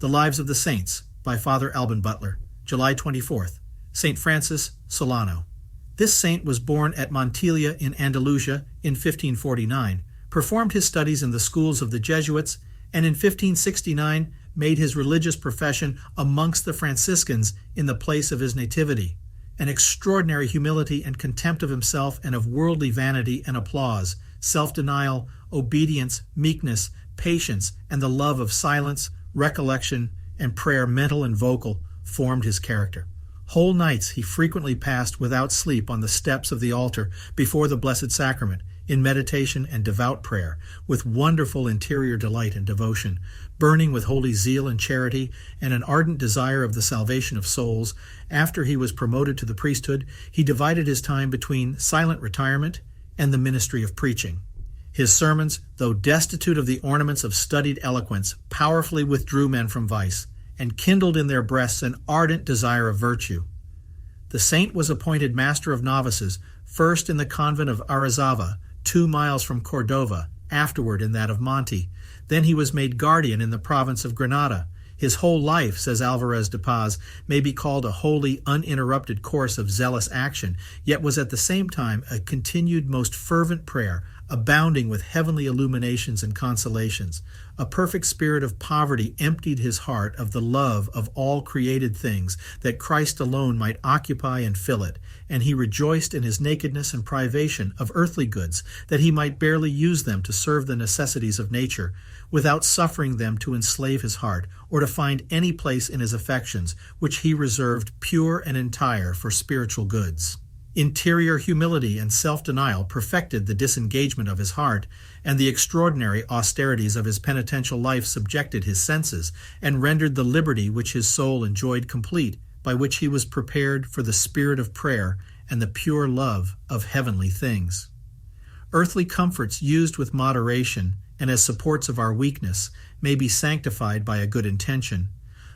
Lives of the Saints by Father Alban Butler, July 24th. St. Francis, Solano. This saint was born at Montilla in Andalusia in 1549, performed his studies in the schools of the Jesuits, and in 1569 made his religious profession amongst the Franciscans in the place of his nativity. An extraordinary humility and contempt of himself and of worldly vanity and applause, self-denial, obedience, meekness, patience, and the love of silence, recollection, and prayer, mental and vocal, formed his character. Whole nights he frequently passed without sleep on the steps of the altar before the Blessed Sacrament, in meditation and devout prayer, with wonderful interior delight and devotion, burning with holy zeal and charity, and an ardent desire of the salvation of souls. After he was promoted to the priesthood, he divided his time between silent retirement and the ministry of preaching. His sermons, though destitute of the ornaments of studied eloquence, powerfully withdrew men from vice, and kindled in their breasts an ardent desire of virtue. The saint was appointed master of novices, first in the convent of Arizava, 2 miles from Cordova, afterward in that of Monte. Then he was made guardian in the province of Granada. His whole life, says Alvarez de Paz, may be called a wholly uninterrupted course of zealous action, yet was at the same time a continued most fervent prayer, abounding with heavenly illuminations and consolations. A perfect spirit of poverty emptied his heart of the love of all created things, that Christ alone might occupy and fill it, and he rejoiced in his nakedness and privation of earthly goods, that he might barely use them to serve the necessities of nature, without suffering them to enslave his heart, or to find any place in his affections, which he reserved pure and entire for spiritual goods. Interior humility and self-denial perfected the disengagement of his heart, and the extraordinary austerities of his penitential life subjected his senses, and rendered the liberty which his soul enjoyed complete, by which he was prepared for the spirit of prayer and the pure love of heavenly things. Earthly comforts used with moderation and as supports of our weakness may be sanctified by a good intention,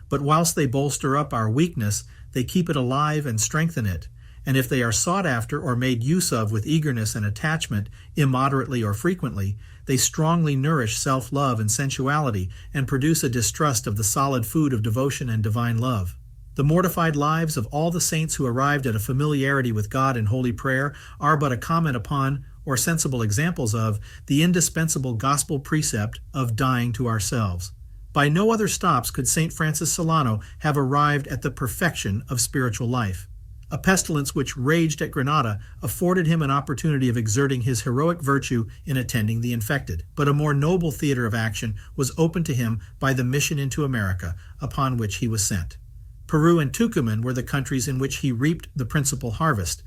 but whilst they bolster up our weakness, they keep it alive and strengthen it. And if they are sought after or made use of with eagerness and attachment, immoderately or frequently, they strongly nourish self-love and sensuality, and produce a distrust of the solid food of devotion and divine love. The mortified lives of all the saints who arrived at a familiarity with God in holy prayer are but a comment upon, or sensible examples of, the indispensable gospel precept of dying to ourselves. By no other stops could St. Francis Solano have arrived at the perfection of spiritual life. A pestilence which raged at Granada afforded him an opportunity of exerting his heroic virtue in attending the infected, but a more noble theater of action was opened to him by the mission into America, upon which he was sent. Peru and Tucumán were the countries in which he reaped the principal harvest,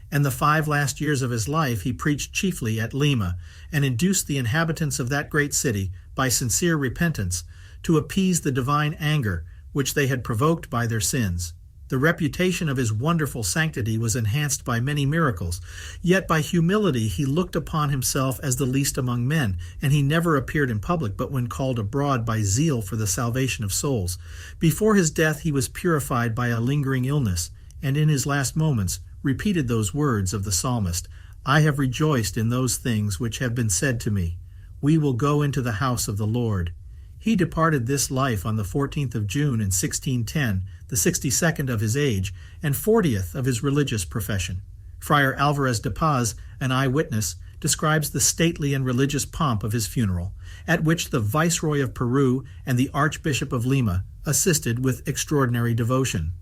and the 5 last years of his life he preached chiefly at Lima, and induced the inhabitants of that great city, by sincere repentance, to appease the divine anger which they had provoked by their sins. The reputation of his wonderful sanctity was enhanced by many miracles, yet by humility he looked upon himself as the least among men, and he never appeared in public but when called abroad by zeal for the salvation of souls. Before his death he was purified by a lingering illness, and in his last moments repeated those words of the psalmist, "I have rejoiced in those things which have been said to me. We will go into the house of the Lord." He departed this life on the 14th of June in 1610, the 62nd of his age, and 40th of his religious profession. Friar Alvarez de Paz, an eyewitness, describes the stately and religious pomp of his funeral, at which the Viceroy of Peru and the Archbishop of Lima assisted with extraordinary devotion.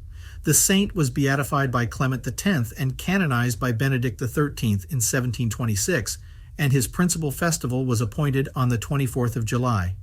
The saint was beatified by Clement X and canonized by Benedict XIII in 1726, and his principal festival was appointed on the 24th of July.